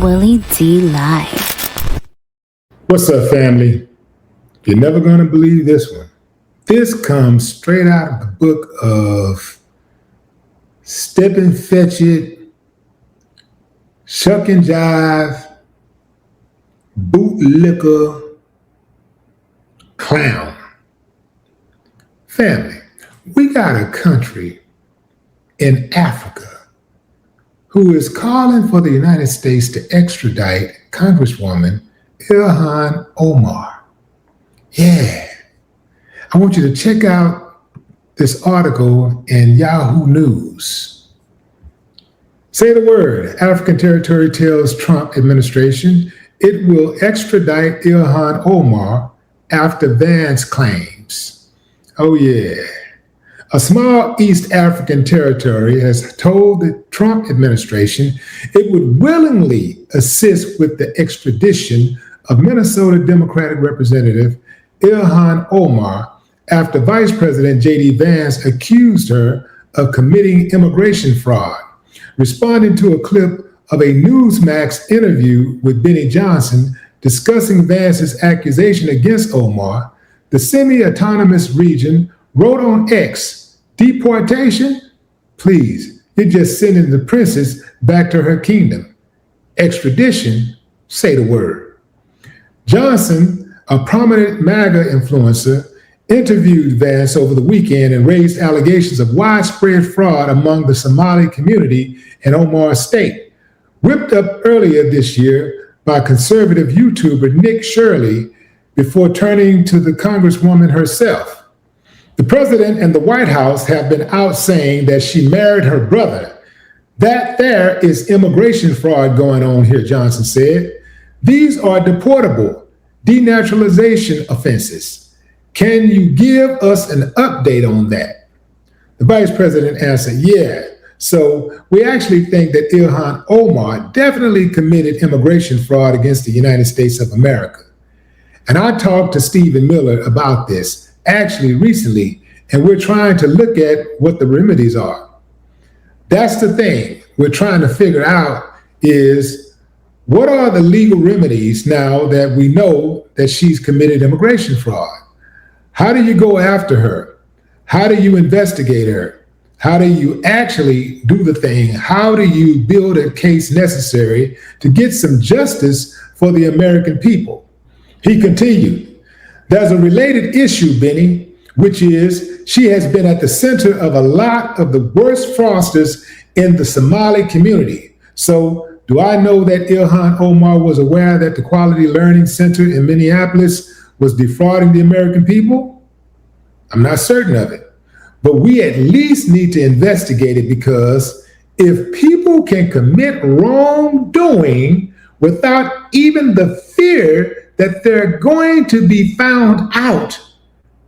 Willie D Live. What's up, family? You're never going to believe this one. This comes straight out of the book of Step and Fetch It, Shuck and Jive, Bootlicker, Clown. Family, we got a country in Africa who is calling for the United States to extradite Congresswoman Ilhan Omar. Yeah. I want you to check out this article in Yahoo News. Say the word. African territory tells Trump administration it will extradite Ilhan Omar after Vance claims. Oh, yeah. A small East African territory has told the Trump administration it would willingly assist with the extradition of Minnesota Democratic Representative Ilhan Omar after Vice President JD Vance accused her of committing immigration fraud. Responding to a clip of a Newsmax interview with Benny Johnson discussing Vance's accusation against Omar, the semi-autonomous region wrote on X, "Deportation? Please, you're just sending the princess back to her kingdom. Extradition? Say the word." Johnson, a prominent MAGA influencer, interviewed Vance over the weekend and raised allegations of widespread fraud among the Somali community in Omar's state. Whipped up earlier this year by conservative YouTuber Nick Shirley before turning to the Congresswoman herself. The president and the White House have been out saying that she married her brother. That there is immigration fraud going on here, Johnson said. These are deportable, denaturalization offenses. Can you give us an update on that? The vice president answered, yeah. So we actually think that Ilhan Omar definitely committed immigration fraud against the United States of America. And I talked to Stephen Miller about this actually recently, and we're trying to look at what the remedies are. That's the thing we're trying to figure out is what are the legal remedies now that we know that she's committed immigration fraud? How do you go after her? How do you investigate her? How do you actually do the thing? How do you build a case necessary to get some justice for the American people? He continued, there's a related issue, Benny, which is she has been at the center of a lot of the worst fraudsters in the Somali community. So do I know that Ilhan Omar was aware that the Quality Learning Center in Minneapolis was defrauding the American people? I'm not certain of it, but we at least need to investigate it because if people can commit wrongdoing without even the fear that they're going to be found out,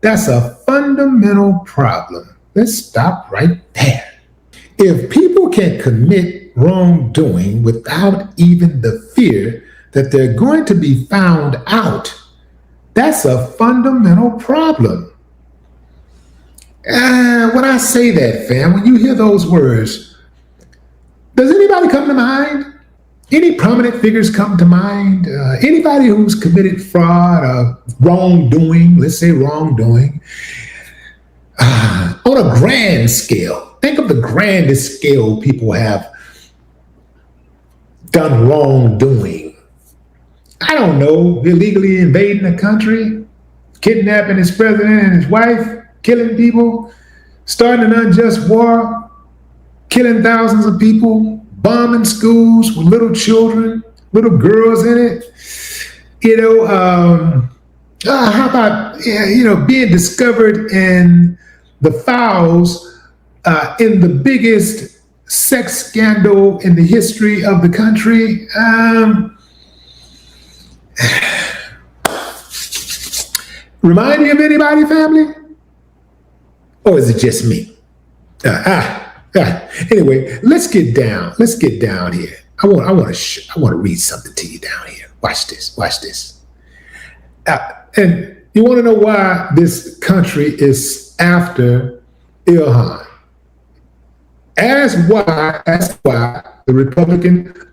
that's a fundamental problem. Let's stop right there. If people can commit wrongdoing without even the fear that they're going to be found out, that's a fundamental problem. When I say that, fam, when you hear those words, does anybody come to mind? Any prominent figures come to mind? Anybody who's committed fraud, wrongdoing, let's say wrongdoing, on a grand scale. Think of the grandest scale people have done wrongdoing. I don't know, illegally invading a country, kidnapping his president and his wife, killing people, starting an unjust war, killing thousands of people, bombing schools with little children, little girls in it. How about, being discovered in the files in the biggest sex scandal in the history of the country? Remind me of anybody, family? Or is it just me? Anyway, let's get down. Let's get down here. I want to read something to you down here. Watch this. And you want to know why this country is after Ilhan? As why the Republic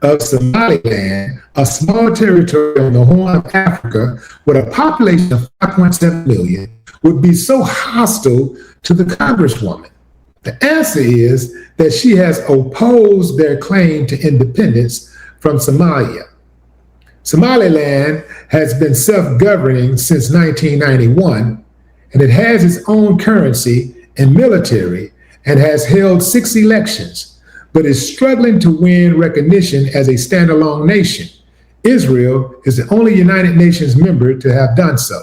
of Somaliland, a small territory on the Horn of Africa with a population of 5.7 million, would be so hostile to the Congresswoman? The answer is that she has opposed their claim to independence from Somalia. Somaliland has been self-governing since 1991, and it has its own currency and military and has held 6 elections, but is struggling to win recognition as a standalone nation. Israel is the only United Nations member to have done so.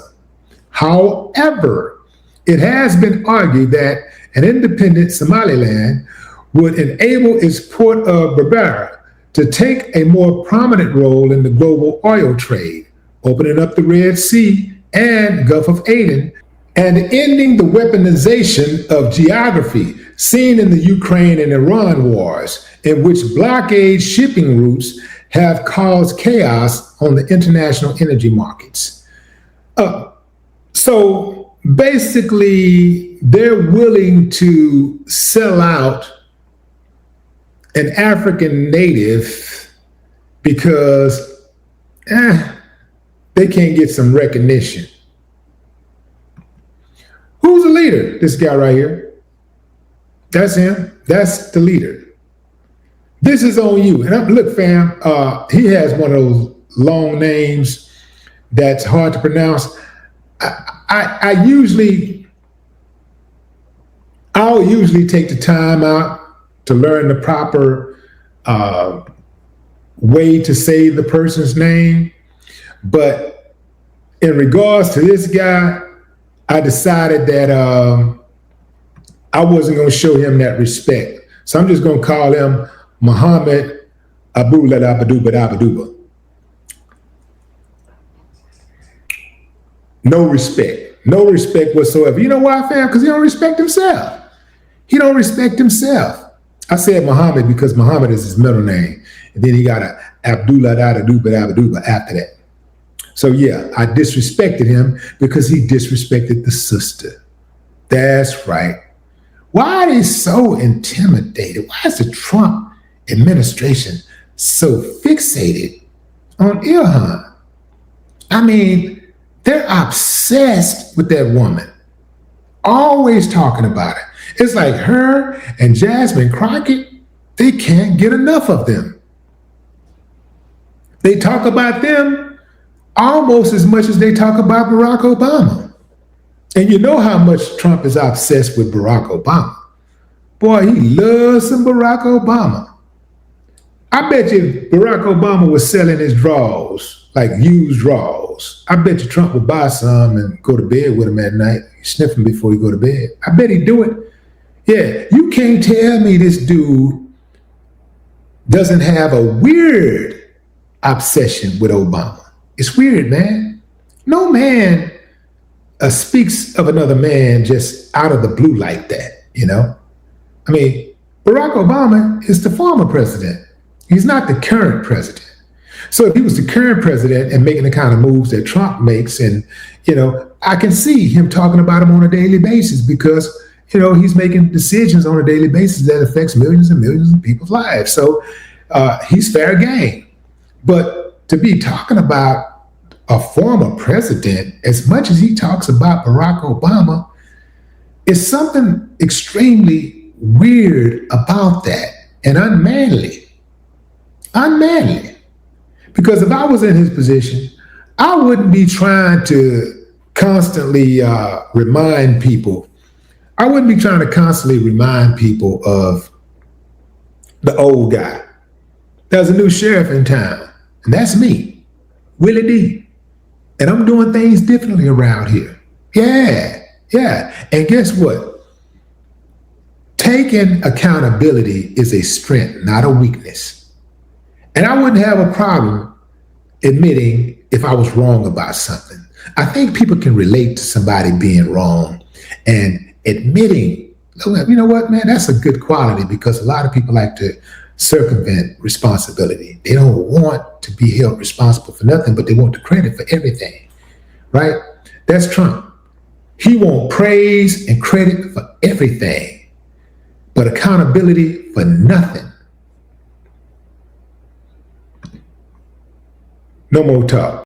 However, it has been argued that an independent Somaliland would enable its port of Berbera to take a more prominent role in the global oil trade, opening up the Red Sea and Gulf of Aden, and ending the weaponization of geography seen in the Ukraine and Iran wars, in which blockade shipping routes have caused chaos on the international energy markets. So basically, they're willing to sell out an African native because they can't get some recognition. Who's the leader? This guy right here. That's him. That's the leader. This is on you. And look, fam, he has one of those long names that's hard to pronounce. I'll usually take the time out to learn the proper way to say the person's name. But in regards to this guy, I decided that I wasn't going to show him that respect. So I'm just going to call him Muhammad Abu Ladabaduba. No respect. No respect whatsoever. You know why, fam? Because he don't respect himself. He don't respect himself. I said Muhammad because Muhammad is his middle name. And then he got a Abdullah Abaduba after that. So yeah, I disrespected him because he disrespected the sister. That's right. Why are they so intimidated? Why is the Trump administration so fixated on Ilhan? I mean, they're obsessed with that woman. Always talking about it. It's like her and Jasmine Crockett, they can't get enough of them. They talk about them almost as much as they talk about Barack Obama. And you know how much Trump is obsessed with Barack Obama. Boy, he loves some Barack Obama. I bet you Barack Obama was selling his drawers, like used drawers. I bet you Trump would buy some and go to bed with him at night, sniff them before he go to bed. I bet he'd do it. Yeah, you can't tell me this dude doesn't have a weird obsession with Obama. It's weird, man. No man speaks of another man just out of the blue like that, you know? I mean, Barack Obama is the former president. He's not the current president. So if he was the current president and making the kind of moves that Trump makes, and, you know, I can see him talking about him on a daily basis because, you know, he's making decisions on a daily basis that affects millions and millions of people's lives. So he's fair game. But to be talking about a former president, as much as he talks about Barack Obama, is something extremely weird about that and unmanly. Unmanly. Because if I was in his position, I wouldn't be trying to constantly remind people. I wouldn't be trying to constantly remind people of the old guy. There's a new sheriff in town, and that's me, Willie D. And I'm doing things differently around here. Yeah. And guess what? Taking accountability is a strength, not a weakness. And I wouldn't have a problem admitting if I was wrong about something. I think people can relate to somebody being wrong, and admitting, you know what, man, that's a good quality, because a lot of people like to circumvent responsibility. They don't want to be held responsible for nothing, but they want the credit for everything, right? That's Trump. He wants praise and credit for everything, but accountability for nothing. No more talk.